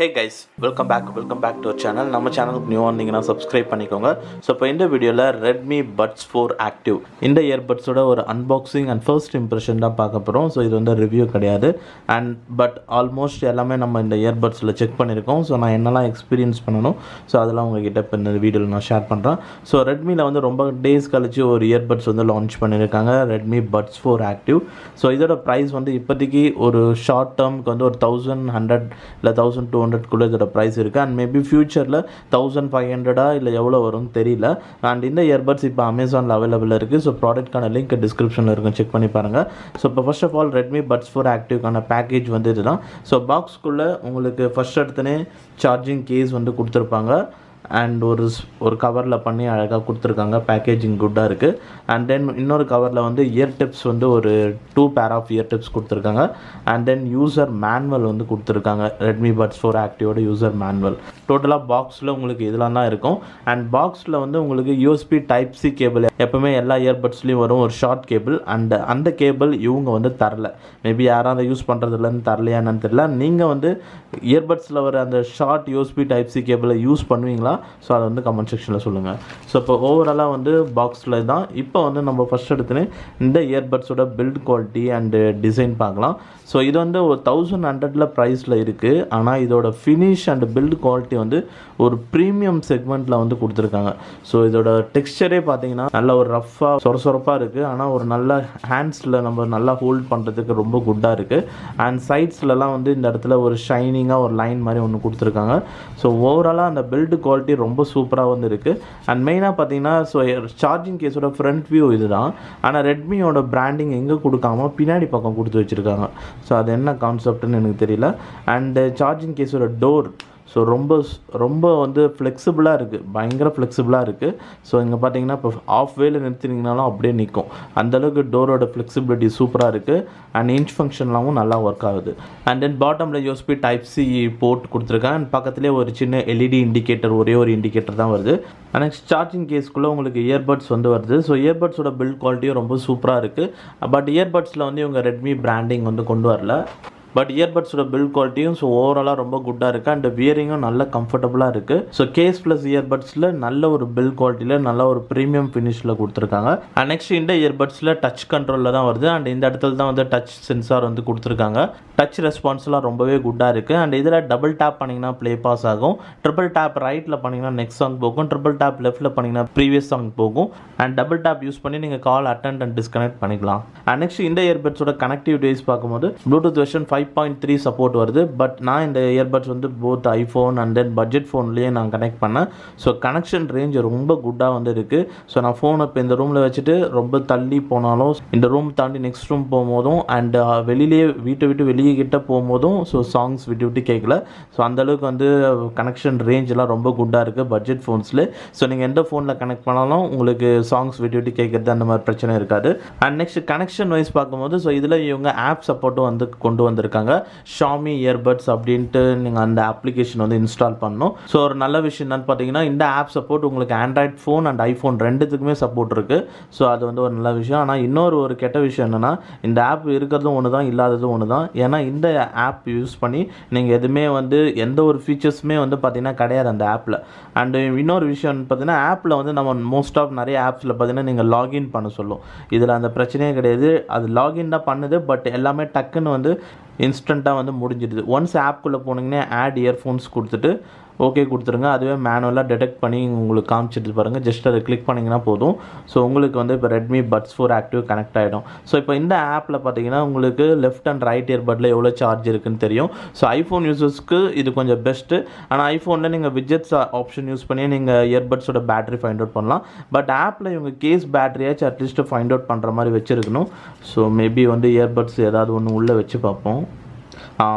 Hey guys, welcome back to our channel. நம்ம சேனலுக்கு new வந்தீங்கன்னா சப்ஸ்கிரைப் பண்ணிக்கோங்க. ஸோ இப்போ இந்த வீடியோவில் Redmi Buds 4 Active இந்த இயர்பட்ஸோட ஒரு அன்பாக்சிங் அண்ட் ஃபர்ஸ்ட் இம்ப்ரெஷன் தான் பார்க்க போகிறோம். ஸோ இது வந்து ரிவ்யூ கிடையாது பட் ஆல்மோஸ்ட் எல்லாமே நம்ம இந்த இயர்பட்ஸில் செக் பண்ணியிருக்கோம். ஸோ நான் என்னெல்லாம் எக்ஸ்பீரியன்ஸ் பண்ணணும் ஸோ அதெல்லாம் உங்ககிட்ட இப்போ இந்த வீடியோவில் நான் ஷேர் பண்ணுறேன். ஸோ ரெட்மியில் வந்து ரொம்ப டேஸ் கழிச்சு ஒரு இயர்பட்ஸ் வந்து லான்ச் பண்ணியிருக்காங்க, Redmi Buds 4 Active. ஸோ இதோட ப்ரைஸ் வந்து இப்போதைக்கு ஒரு ஷார்ட் டேர்முக்கு வந்து ஒரு 1100 இல்லை 1200 குள்ளே இதோட ப்ரைஸ் இருக்குது. அண்ட் மேபி ஃபியூச்சரில் 1500 இல்லை எவ்வளோ வரும்னு தெரியல. அண்ட் இந்த இயர்பட்ஸ் இப்போ அமேசானில் அவைலபிள் இருக்குது. ஸோ ப்ராடக்ட்கான லிங்க் டிஸ்கிரிப்ஷனில் இருக்கும், செக் பண்ணி பாருங்கள். ஸோ இப்போ first of all Redmi Buds 4 Activeக்கான பேக்கேஜ் வந்து இதுதான். ஸோ பாக்ஸ்க்குள்ளே உங்களுக்கு ஃபர்ஸ்ட் எடுத்துனே சார்ஜிங் கேஸ் வந்து கொடுத்துருப்பாங்க அண்ட் ஒரு கவரில் பண்ணி அழகாக கொடுத்துருக்காங்க. பேக்கேஜிங் குட்டாக இருக்குது. அண்ட் தென் இன்னொரு கவரில் வந்து இயர் டிப்ஸ் வந்து ஒரு 2 பேர் ஆஃப் இயர் டிப்ஸ் கொடுத்துருக்காங்க. அண்ட் தென் யூசர் மேனுவல் வந்து கொடுத்துருக்காங்க, Redmi Buds 4 Activeோட யூசர் மேனுவல். டோட்டலாக பாக்ஸில் உங்களுக்கு இதெல்லாம் தான் இருக்கும். அண்ட் பாக்ஸில் வந்து உங்களுக்கு USB Type-C கேபிள் எப்போவுமே எல்லா இயர்பட்ஸ்லேயும் வரும், ஒரு ஷார்ட் கேபிள். அண்ட் அந்த கேபிள் இவங்க வந்து தரல. மேபி யாராவது யூஸ் பண்ணுறதுலன்னு தரலையா என்னன்னு தெரியல. நீங்கள் வந்து இயர்பட்ஸில் வர அந்த ஷார்ட் USB Type-C கேபிளை யூஸ் பண்ணுவீங்களா? ஸோ அதை வந்து கமெண்ட் செக்ஷனில் சொல்லுங்கள். ஸோ இப்போ ஓவராலாக வந்து பாக்ஸில் தான். இப்போ வந்து நம்ம ஃபஸ்ட் எடுத்துன்னு இந்த இயர்பட்ஸோட பில்ட் குவாலிட்டி அண்டு டிசைன் பார்க்கலாம். ஸோ இது வந்து ஒரு 1100 ப்ரைஸில் இருக்குது. ஆனால் இதோட ஃபினிஷ் அண்ட் பில்ட் குவாலிட்டி வந்து ஒரு ப்ரீமியம் செக்மெண்ட்டில் வந்து கொடுத்துருக்காங்க. ஸோ இதோட டெக்ஸ்சரே பார்த்தீங்கன்னா நல்ல ஒரு ரஃப்பாக சொரசொரப்பாக இருக்குது. ஆனால் ஒரு நல்ல ஹேண்ட்ஸில் நம்ம நல்லா ஹோல்ட் பண்ணுறதுக்கு ரொம்ப குட்டாக இருக்குது. அண்ட் சைட்ஸ்லலாம் வந்து இந்த இடத்துல ஒரு ஷைனிங்காக ஒரு லைன் மாதிரி ஒன்று கொடுத்துருக்காங்க. ஸோ ஓவராலாக அந்த பில்ட் குவாலிட்டி ரொம்ப சூப்பராக வந்து இருக்குது. அண்ட் மெயினாக பார்த்தீங்கன்னா ஸோ சார்ஜிங் கேஸோட ஃப்ரண்ட் வியூ இதுதான். ஆனால் ரெட்மியோட பிராண்டிங் எங்கே கொடுக்காம பின்னாடி பக்கம் கொடுத்து வச்சுருக்காங்க. ஸோ அது என்ன கான்செப்ட்னு எனக்கு தெரியல. அண்டு சார்ஜிங் கேஸோட டோர் ஸோ ரொம்ப வந்து ஃப்ளெக்சிபிளாக இருக்குது, பயங்கர ஃப்ளெக்சிபிளாக இருக்குது. ஸோ இங்கே பார்த்தீங்கன்னா இப்போ ஆஃப் வேல நிறுத்தினீங்கனாலும் அப்படியே நிற்கும். அந்தளவுக்கு டோரோட ஃப்ளெக்சிபிலிட்டி சூப்பராக இருக்குது. அண்ட் இன்ச் ஃபங்க்ஷன்லாவும் நல்லா ஒர்க் ஆகுது. அண்ட் தென் பாட்டமில் USB Type-C போர்ட் கொடுத்துருக்காங்க. அண்ட் பக்கத்துலேயே ஒரு சின்ன LED இண்டிகேட்டர், ஒரே ஒரு இண்டிகேட்டர் தான் வருது. நெக்ஸ்ட் சார்ஜிங் கேஸ்க்குள்ளே உங்களுக்கு இயர்பட்ஸ் வந்து வருது. ஸோ இயர்பட்ஸோட பில்ட் குவாலிட்டியும் ரொம்ப சூப்பராக இருக்குது. பட் இயர்பட்ஸில் வந்து இவங்க ரெட்மி பிராண்டிங் வந்து கொண்டு வரல. பட் இயர்பட்ஸோட பில்ட் குவாலிட்டியும் ஸோ ஓவராலாக ரொம்ப குட்டாக இருக்குது. அண்ட் வியரிங்கும் நல்ல கம்ஃபர்டபுளாக இருக்குது. ஸோ கேஸ் ப்ளஸ் இயர்பட்ஸில் நல்ல ஒரு பில்ட் குவாலிட்டியில் நல்ல ஒரு ப்ரீமியம் ஃபினிஷில் கொடுத்துருக்காங்க. அண்ட் நெக்ஸ்ட் இந்த இயர்பட்ஸில் டச் கண்ட்ரோலில் தான் வருது. அண்ட் இந்த இடத்துல தான் வந்து டச் சென்சார் வந்து கொடுத்துருக்காங்க. டச் ரெஸ்பான்ஸ்லாம் ரொம்பவே குட்டாக இருக்குது. அண்ட் இதில் டபுள் டேப் பண்ணிங்கன்னா ப்ளே பாஸ் ஆகும், ட்ரிபிள் டேப் ரைட்டில் பண்ணிங்கன்னா நெக்ஸ்ட் சாங் போகும், ட்ரிபிள் டேப் லெஃப்ட்டில் பண்ணிங்கன்னா ப்ரீவியஸ் சாங் போகும். அண்ட் டபுள் டேப் யூஸ் பண்ணி நீங்கள் கால் அட்டெண்ட் அண்ட் டிஸ்கனெக்ட் பண்ணிக்கலாம். அண்ட் நெக்ஸ்ட் இந்த இயர்பட்ஸோட கனெக்டிவிட்டிஸ் பார்க்கும்போது ப்ளூடூத் வெர்ஷன் 5.3 சப்போர்ட் வருது. பட் நான் இந்த இயர்பட்ஸ் வந்து both iPhone and then budget ஃபோன்லேயே நான் கனெக்ட் பண்ணேன். ஸோ கனெக்ஷன் ரேஞ்ச் ரொம்ப குட்டாக வந்து இருக்குது. ஸோ நான் ஃபோனை இப்போ இந்த ரூமில் வச்சுட்டு ரொம்ப தள்ளி போனாலும், இந்த ரூம் தாண்டி நெக்ஸ்ட் ரூம் போகும்போதும் அண்ட் வெளியிலே வீட்டை விட்டு வெளியே கிட்ட போகும்போதும் ஸோ சாங்ஸ் விட்டு கேட்கல. ஸோ அந்தளவுக்கு வந்து கனெக்ஷன் ரேஞ்செலாம் ரொம்ப குட்டாக இருக்குது பட்ஜெட் ஃபோன்ஸில். ஸோ நீங்கள் எந்த ஃபோனில் கனெக்ட் பண்ணாலும் உங்களுக்கு சாங்ஸ் விட்டு கேட்குறது அந்த மாதிரி பிரச்சனை இருக்காது. அண்ட் நெக்ஸ்ட் கனெக்ஷன் வைஸ் பார்க்கும்போது ஸோ இதில் இவங்க ஆப் சப்போர்ட்டும் வந்து கொண்டு வந்திருக்காங்க. ஷாமி இயர்பட்ஸ் அப்படின்ட்டு நீங்கள் அந்த அப்ளிகேஷன் வந்து இன்ஸ்டால் பண்ணணும். ஸோ ஒரு நல்ல விஷயம் என்னன்னு பார்த்தீங்கன்னா இந்த ஆப் சப்போர்ட் உங்களுக்கு ஆண்ட்ராய்ட் ஃபோன் அண்ட் ஐஃபோன் ரெண்டுத்துக்குமே சப்போர்ட் இருக்குது. ஸோ அது வந்து ஒரு நல்ல விஷயம். ஆனால் இன்னொரு கெட்ட விஷயம் என்னென்னா இந்த ஆப் இருக்கிறதும் ஒன்று தான், இல்லாததும் ஒன்று தான். ஏன்னா இந்த ஆப் யூஸ் பண்ணி நீங்கள் எதுவுமே வந்து எந்த ஒரு ஃபீச்சர்ஸுமே வந்து பார்த்தீங்கன்னா கிடையாது அந்த ஆப்பில். அண்டு இன்னொரு விஷயம் பார்த்தீங்கன்னா ஆப்பில் வந்து நம்ம மோஸ்ட் ஆஃப் நிறைய ஆப்ஸில் பார்த்தீங்கன்னா நீங்கள் லாகின் பண்ண சொல்லும். இதில் அந்த பிரச்சனையே கிடையாது. அது லாகின் தான் பண்ணுது. பட் எல்லாமே டக்குன்னு வந்து இன்ஸ்டண்ட்டாக வந்து முடிஞ்சிடுது. ஒன்ஸ் ஆப்குள்ளே போனீங்கன்னா ஆட் இயர்ஃபோன்ஸ் கொடுத்துட்டு ஓகே கொடுத்துருங்க. அதுவே மேனுவலாக டிடெக்ட் பண்ணி உங்களுக்கு காமிச்சிட்டு பாருங்கள். ஜஸ்ட் அதை கிளிக் பண்ணிங்கன்னா போதும். ஸோ உங்களுக்கு வந்து இப்போ Redmi Buds 4 Active கனெக்ட் ஆகிடும். ஸோ இப்போ இந்த ஆப்பில் பார்த்தீங்கன்னா உங்களுக்கு லெஃப்ட் அண்ட் ரைட் இயர்பட்டில் எவ்வளோ சார்ஜ் இருக்குன்னு தெரியும். ஸோ ஐஃபோன் யூசர்ஸ்க்கு இது கொஞ்சம் பெஸ்ட்டு. ஆனால் ஐஃபோனில் நீங்கள் விஜெட்ஸ் ஆப்ஷன் யூஸ் பண்ணி நீங்கள் இயர்பட்ஸோட பேட்டரி ஃபைண்ட் அவுட் பண்ணலாம். பட் ஆப்பில் இவங்க கேஸ் பேட்டரியாச்சும் அட்லீஸ்ட் ஃபைண்ட் அவுட் பண்ணுற மாதிரி வச்சுருக்கணும். ஸோ மேபி வந்து இயர்பட்ஸ் ஏதாவது ஒன்று உள்ளே வச்சு பார்ப்போம்.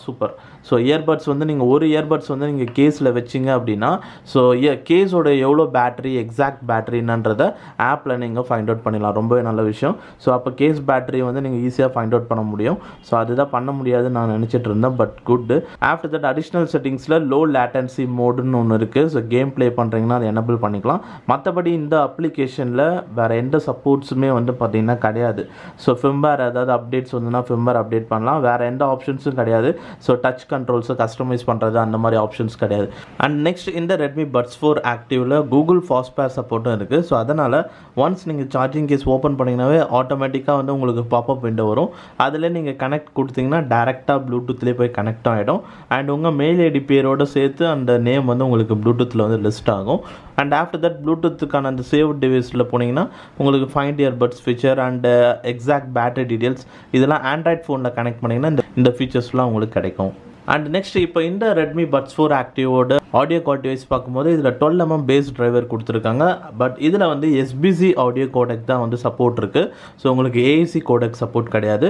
சூப்பர். ஸோ இயர்பட்ஸ் வந்து நீங்கள் ஒரு இயர்பட்ஸ் வந்து நீங்கள் கேஸில் வச்சிங்க அப்படின்னா ஸோ கேஸோட எவ்வளோ பேட்டரி எக்ஸாக்ட் பேட்டரின்றதை ஆப்பில் நீங்கள் ஃபைண்ட் அவுட் பண்ணிடலாம். ரொம்பவே நல்ல விஷயம். ஸோ அப்போ கேஸ் பேட்டரி வந்து நீங்கள் ஈஸியாக ஃபைண்ட் அவுட் பண்ண முடியும். ஸோ அதுதான் பண்ண முடியாதுன்னு நான் நினச்சிட்டு இருந்தேன். But good. After that additional செட்டிங்ஸில் லோ லேட்டன்சி மோடுன்னு ஒன்று இருக்குது. ஸோ கேம் ப்ளே பண்ணுறீங்கன்னா அதை எனபிள் பண்ணிக்கலாம். மற்றபடி இந்த அப்ளிகேஷனில் வேறு எந்த சப்போர்ட்ஸுமே வந்து பார்த்திங்கன்னா கிடையாது. ஸோ ஃபிம்பேர் ஏதாவது அப்டேட்ஸ் வந்துன்னா ஃபிம்பேர் அப்டேட் பண்ணலாம். வேறு எந்த ஆப்ஷன்ஸும் கிடையாது. ஸோ டச் கண்ட்ரோல்ஸை கஸ்டமைஸ் பண்ணுறது அந்த மாதிரி ஆப்ஷன்ஸ் கிடையாது. அண்ட் நெக்ஸ்ட் இந்த ரெட்மி பட்ஸ் 4 ஆக்டிவில் கூகுள் ஃபாஸ்ட்பேர் சப்போர்ட்டும் இருக்குது. ஸோ அதனால் ஒன்ஸ் நீங்கள் சார்ஜிங் கேஸ் ஓப்பன் பண்ணிங்கனாவே ஆட்டோமேட்டிக்காக வந்து உங்களுக்கு பாப்அப் விண்டோ வரும். அதில் நீங்கள் கனெக்ட் கொடுத்தீங்கன்னா டேரெக்டாக ப்ளூடூத்லேயே போய் கனெக்ட் ஆகிடும். அண்ட் உங்கள் மெயில் ஐடி பேரோடு சேர்த்து அந்த நேம் வந்து உங்களுக்கு ப்ளூடூத்தில் வந்து லிஸ்ட் ஆகும். அண்ட் ஆஃப்டர் தட் ப்ளூடூத்துக்கான அந்த சேவ் டிவைஸில் போனீங்கன்னா உங்களுக்கு find earbuds feature and exact battery details இதெல்லாம் ஆண்ட்ராய்ட் ஃபோனில் கனெக்ட் பண்ணிங்கன்னா இந்த ஃபீச்சர்ஸ்லாம் உங்களுக்கு கிடைக்கும். அண்ட் நெக்ஸ்ட் இப்போ இந்த ரெட்மி பட்ஸ் 4 ஆக்டிவோட ஆடியோ குவாலிட்டி வைஸ் பார்க்கும்போது இதில் 12mm பேஸ் டிரைவர் கொடுத்துருக்காங்க. பட் இதில் வந்து எஸ்பிசி ஆடியோ கோடெக் தான் வந்து சப்போர்ட் இருக்குது. ஸோ உங்களுக்கு ஏஐசி கோடெக் சப்போர்ட் கிடையாது.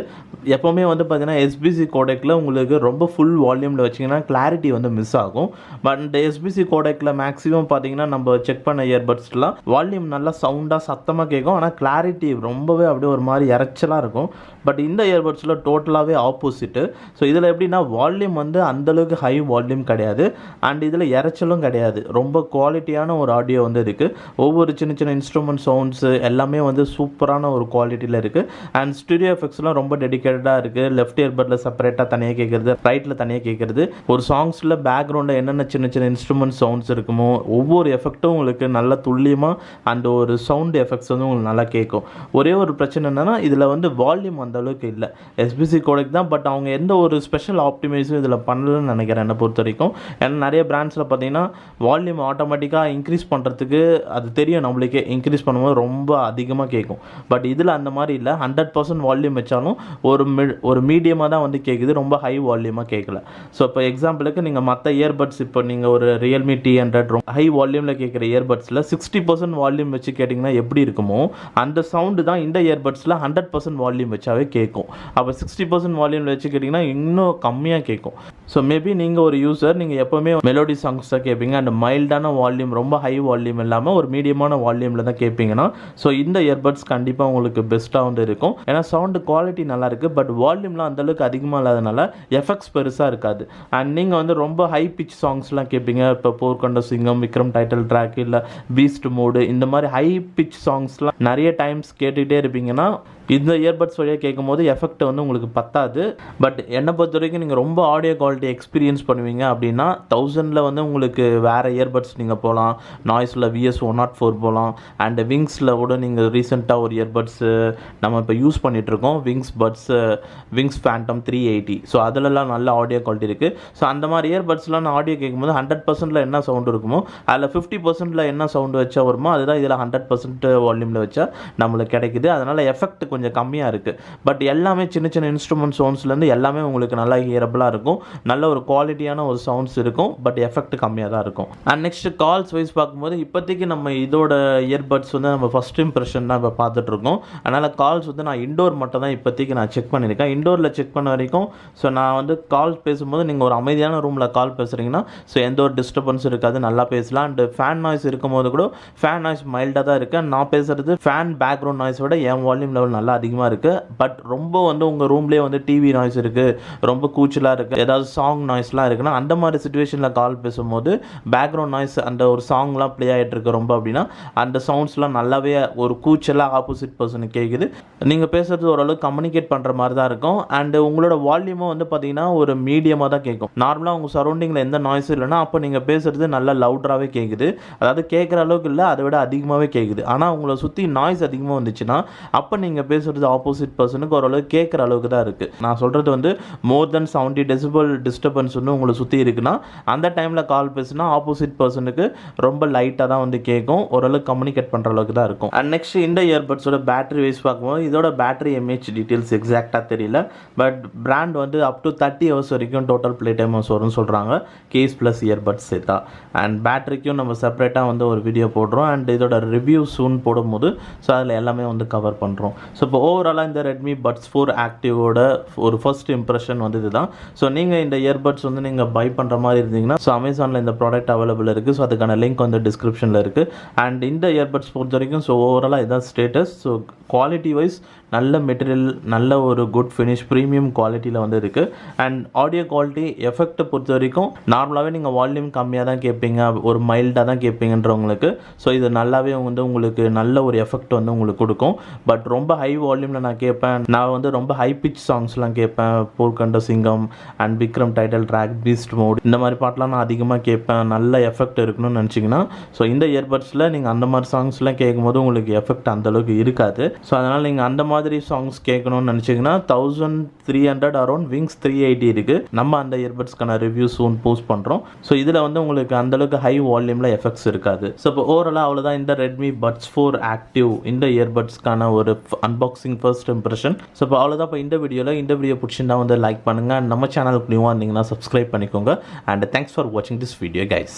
எப்போவுமே வந்து பார்த்தீங்கன்னா எஸ்பிசி கோடெக்கில் உங்களுக்கு ரொம்ப ஃபுல் வால்யூமில் வச்சிங்கன்னா கிளாரிட்டி வந்து மிஸ் ஆகும். பட் இந்த எஸ்பிசி கோடெக்கில் மேக்ஸிமம் பார்த்தீங்கன்னா நம்ம செக் பண்ண இயர்பட்ஸ்லாம் வால்யூம் நல்லா சவுண்டாக சத்தமாக கேட்கும். ஆனால் கிளாரிட்டி ரொம்பவே அப்படியே ஒரு மாதிரி இறைச்சலாக இருக்கும். பட் இந்த இயர்பட்ஸில் டோட்டலாகவே ஆப்போசிட்டு. ஸோ இதில் எப்படின்னா வால்யூம் வந்து அந்தளவுக்கு ஹை வால்யூம் கிடையாது. அண்ட் இதில் இறைச்சலும் கிடையாது. ரொம்ப குவாலிட்டியான ஒரு ஆடியோ வந்து இருக்குது. ஒவ்வொரு சின்ன சின்ன இன்ஸ்ட்ருமெண்ட் சவுண்ட்ஸு எல்லாமே வந்து சூப்பரான ஒரு குவாலிட்டியில் இருக்குது. அண்ட் ஸ்டுடியோ எஃபெக்ட்ஸ்லாம் ரொம்ப டெடிக்கேட்டடாக இருக்குது. லெஃப்ட் இயர்பட்டில் செப்பரேட்டாக தனியாக கேட்குறது, ரைட்டில் தனியாக கேட்குறது. ஒரு சாங்ஸில் பேக்ரவுண்டில் என்னென்ன சின்ன சின்ன இன்ஸ்ட்ருமெண்ட் சவுண்ட்ஸ் இருக்குமோ ஒவ்வொரு எஃபெக்ட்டும் உங்களுக்கு நல்லா துல்லியமாக அந்த ஒரு சவுண்ட் எஃபெக்ட்ஸ் வந்து உங்களுக்கு நல்லா கேட்கும். ஒரே ஒரு பிரச்சனை என்னென்னா இதில் வந்து வால்யூம் அந்த அளவுக்கு இல்லை. எஸ்பிசி கோடெக் தான். பட் அவங்க எந்த ஒரு ஸ்பெஷல் ஆப்டிமைஸும் இதில் பண்ணலன்னு நினைக்கிறேன் என்னை பொறுத்த வரைக்கும். ஏன்னா நிறைய பிராண்ட்ஸில் பார்த்தீங்கன்னா வால்யூம் ஆட்டோமேட்டிக்காக இன்க்ரீஸ் பண்ணுறதுக்கு அது தெரியும் நம்மளுக்கே, இன்க்ரீஸ் பண்ணும்போது ரொம்ப அதிகமாக கேட்கும். பட் இதில் அந்த மாதிரி இல்லை. 100% வால்யூம் வச்சாலும் ஒரு மீடியமாக தான் வந்து கேட்குது. ரொம்ப ஹை வால்யூமாக கேட்கல. ஸோ இப்போ எக்ஸாம்பிளுக்கு நீங்கள் மற்ற இயர்பட்ஸ் இப்போ நீங்கள் ஒரு ரியல்மி T100 ஹை வால்யூமில் கேட்குற இயர்பட்ஸில் 60% வால்யூம் வச்சு கேட்டிங்கன்னா எப்படி இருக்குமோ அந்த சவுண்டு தான் இந்த இயர்பட்ஸில் 100% வால்யூம் வச்சாவே கேட்கும். அப்போ 60% வால்யூமில் வச்சு கேட்டிங்கன்னா இன்னும் கம்மியாக கேட்கும். ஸோ மேபி நீங்கள் ஒரு யூசர், நீங்கள் எப்போவுமே மெலோடி சாங்ஸ் தான் கேட்பீங்க. அண்ட் மைல்டான வால்யூம், ரொம்ப ஹை வால்யூம் இல்லாமல் ஒரு மீடியமான வால்யூமில் தான் கேட்பீங்கன்னா ஸோ இந்த இயர்பட்ஸ் கண்டிப்பாக உங்களுக்கு பெஸ்ட்டாக வந்து இருக்கும். ஏன்னா சவுண்டு குவாலிட்டி நல்லா இருக்குது. பட் வால்யூம்லாம் அந்தளவுக்கு அதிகமாக இல்லாதனால எஃபெக்ட்ஸ் பெருசாக இருக்காது. அண்ட் நீங்கள் வந்து ரொம்ப ஹை பிச் சாங்ஸ்லாம் கேட்பீங்க. இப்போ போர்க்கொண்ட சிங்கம், விக்ரம் டைட்டில் ட்ராக், இல்லை பீஸ்ட் மோடு, இந்த மாதிரி ஹை பிச் சாங்ஸ்லாம் நிறைய டைம்ஸ் கேட்டுகிட்டே இருப்பீங்கன்னா இந்த இயர்பட்ஸ் வழியாக கேட்கும் போது எஃபெக்ட் வந்து உங்களுக்கு பத்தாது. பட் என்னை பொறுத்த வரைக்கும் நீங்கள் ரொம்ப ஆடியோ குவாலிட்டி எக்ஸ்பீரியன்ஸ் பண்ணுவீங்க அப்படின்னா 1000 வந்து உங்களுக்கு வேறு இயர்பட்ஸ் நீங்கள் போகலாம். நாய்ஸில் VS104 போகலாம். அண்ட் விங்ஸில் கூட நீங்கள் ரீசெண்டாக ஒரு இயர்பட்ஸு நம்ம இப்போ யூஸ் பண்ணிகிட்ருக்கோம், விங்ஸ் ஃபேண்டம் 380. ஸோ அதிலலாம் நல்ல ஆடியோ குவாலிட்டி இருக்குது. ஸோ அந்த மாதிரி இயர்பட்ஸ்லாம் நான் ஆடியோ கேட்கும்போது 100%ல் என்ன சவுண்டு இருக்குமோ அதில் 50%ல் என்ன சவுண்டு வச்சா வருமோ அதுதான் இதில் 100% வால்யூமில் வச்சா நம்மளுக்கு கிடைக்குது. அதனால் எஃபெக்ட் கொஞ்சம் கம்மியாக இருக்குது. பட் எல்லாமே சின்ன சின்ன இன்ஸ்ட்ருமெண்ட் சவுண்ட்ஸ்லேருந்து எல்லாமே உங்களுக்கு நல்லா ஹியரபிளாக இருக்கும். நல்ல ஒரு குவாலிட்டியான ஒரு சவுண்ட்ஸ் இருக்கும். பட் எஃபெக்ட் கம்மியாக தான் இருக்கும். அண்ட் நெக்ஸ்ட் கால்ஸ் வைஸ் பார்க்கும்போது இப்போதைக்கு நம்ம இதோட இயர்பட்ஸ் வந்து நம்ம ஃபஸ்ட் இம்ப்ரெஷன் தான் இப்போ பார்த்துட்ருக்கோம். அதனால் கால்ஸ் வந்து நான் இண்டோர் மட்டும் தான் இப்போதைக்கு நான் செக் பண்ணியிருக்கேன். இண்டோரில் செக் பண்ண வரைக்கும் ஸோ நான் வந்து கால் பேசும்போது நீங்கள் ஒரு அமைதியான ரூமில் கால் பேசுகிறீங்கன்னா ஸோ எந்த ஒரு டிஸ்டர்பன்ஸும் இருக்காது, நல்லா பேசலாம். அண்ட் ஃபேன் நாய்ஸ் இருக்கும்போது கூட ஃபேன் நாய்ஸ் மைல்டாக தான் இருக்குது. நான் பேசுகிறது ஃபேன் பேக்ரவுண்ட் நாய்ஸ் விட என் வால்யூம் லெவல் நல்லா அதிகமாக இருக்குது. பட் ரொம்ப வந்து உங்கள் ரூம்லேயே வந்து டிவி நாய்ஸ் இருக்குது, ரொம்ப கூச்சலாக இருக்குது, ஏதாவது சாங் நாய்ஸ்லாம் இருக்குன்னா அந்த மாதிரி சுச்சுவேஷனில் கால் பேசும்போது பேக்ரவுண்ட் நாய்ஸ் அந்த ஒரு சாங்லாம் ப்ளே ஆகிட்டு இருக்கு ரொம்ப அப்படின்னா அந்த சவுண்ட்ஸ்லாம் நல்லாவே ஒரு கூச்சலாக ஆப்போசிட் பர்சனுக்கு கேட்குது. நீங்கள் பேசுகிறது ஓரளவுக்கு கம்யூனிகேட் பண்ணுற மாதிரி தான் இருக்கும். அண்டு உங்களோட வால்யூமும் வந்து பார்த்தீங்கன்னா ஒரு மீடியமாக தான் கேட்கும். நார்மலாக உங்கள் சரௌண்டிங்கில் எந்த நாய்ஸும் இல்லைன்னா அப்போ நீங்கள் பேசுகிறது நல்லா லவுடராகவே கேட்குது. அதாவது கேட்குற அளவுக்கு இல்லை, அதை விட அதிகமாகவே கேட்குது. ஆனால் உங்களை சுற்றி நாய்ஸ் அதிகமாக வந்துச்சுன்னா அப்போ நீங்கள் பேசுகிறது ஆப்போசிட் பர்சனுக்கு ஓரளவுக்கு கேட்குற அளவுக்கு தான் இருக்குது. நான் சொல்கிறது வந்து மோர் தென் 70 டெசிபல் டிஸ்டர்பன்ஸ் வந்து உங்களை சுற்றி இருக்குன்னா அந்த டைமில் கால் பேசுனா ஆப்போசிட் பர்சனுக்கு ரொம்ப லைட்டாக தான் வந்து கேட்கும். ஓரளவுக்கு கம்யூனிகேட் பண்ணுற அளவுக்கு தான் இருக்கும். அண்ட் நெக்ஸ்ட் இந்த இயர்பட்ஸோட பேட்டரி வைஸ் பார்க்கும்போது இதோட பேட்டரி எம்ஏஹெச் டீட்டெயில்ஸ் எக்ஸாக்டாக தெரியல. பட் பிராண்ட் வந்து அப் டு 30 hours வரைக்கும் டோட்டல் ப்ளே டைம் வரும்னு சொல்கிறாங்க, கேஸ் ப்ளஸ் இயர்பட்ஸ் சேர்த்தா. அண்ட் பேட்டரிக்கும் நம்ம செப்பரேட்டாக வந்து ஒரு வீடியோ போடுறோம். அண்ட் இதோட ரிவ்யூ சூன் போடும்போது ஸோ அதில் எல்லாமே வந்து கவர் பண்ணுறோம். ஸோ இப்போ ஓவராலாக இந்த ரெட்மி பட்ஸ் 4 ஆக்டிவோட ஒரு ஃபர்ஸ்ட் இம்ப்ரெஷன் வந்து இதுதான். ஸோ நீங்கள் இந்த இயர்பட்ஸ் வந்து நீங்கள் பை பண்ணுற மாதிரி இருந்தீங்கன்னா ஸோ அமேசானில் இந்த ப்ராடக்ட் அவைலபிள் இருக்குது. ஸோ அதுக்கான லிங்க் வந்து டிஸ்கிரிப்ஷனில் இருக்குது. அண்ட் இந்த இயர்பட்ஸ் பொறுத்த வரைக்கும் ஸோ ஓவராலாக இதுதான் ஸ்டேட்டஸ். ஸோ குவாலிட்டி வைஸ் நல்ல மெட்டீரியல், நல்ல ஒரு குட் ஃபினிஷ், ப்ரீமியம் குவாலிட்டியில் வந்து இருக்குது. அண்ட் ஆடியோ குவாலிட்டி எஃபெக்ட்டை பொறுத்த வரைக்கும் நார்மலாகவே நீங்கள் வால்யூம் கம்மியாக தான் கேட்பீங்க, ஒரு மைல்டாக தான் கேட்பீங்கன்றவங்களுக்கு ஸோ இது நல்லாவே வந்து உங்களுக்கு நல்ல ஒரு எஃபெக்ட் வந்து உங்களுக்கு கொடுக்கும். பட் ரொம்ப ஹை வால்யூமில் நான் கேட்பேன், நான் வந்து ரொம்ப ஹை பிச் சாங்ஸ்லாம் கேட்பேன், போர்க்கொண்ட சிங்கம் and Vikram Vikram title track beast mode இந்த மாதிரி பாட்டெலாம் நான் அதிகமாக கேட்பேன், நல்ல எஃபெக்ட் இருக்கணும்னு நினச்சிங்கன்னா ஸோ இந்த இயர்பட்ஸில் நீங்கள் அந்த மாதிரி சாங்ஸ்லாம் கேட்கும்போது உங்களுக்கு எஃபெக்ட் அந்தளவுக்கு இருக்காது. ஸோ அதனால் நீங்கள் அந்த மாதிரி சாங்ஸ் கேட்கணும்னு நினச்சிங்கன்னா 1300 அரௌண்ட் விங்ஸ் 380 இருக்குது. நம்ம அந்த இயர்பட்ஸ்க்கான ரிவ்யூ சூன் போஸ்ட் பண்ணுறோம். ஸோ இதில் வந்து உங்களுக்கு அந்தளவுக்கு ஹை வால்யூமில் எஃபெக்ட்ஸ் இருக்காது. ஸோ இப்போ ஓவராலாக அவ்வளோதான் இந்த ரெட்மி பட்ஸ் 4 ஆக்டிவ் இந்த இயர்பட்ஸ்க்கான ஒரு அன்பாக்சிங் ஃபர்ஸ்ட் இம்ப்ரெஷன். ஸோ இப்போ அவ்வளோதான். இப்போ இந்த வீடியோ பிடிச்சிருந்தா வந்து லைக் பண்ணுங்கள். நம்ம சேனலுக்கு நியூவாக இருந்தீங்கன்னா சப்ஸ்கிரைப் பண்ணிக்கோங்க. அண்ட் தேங்க்ஸ் ஃபார் வாட்சிங் திஸ் வீடியோ கைஸ்.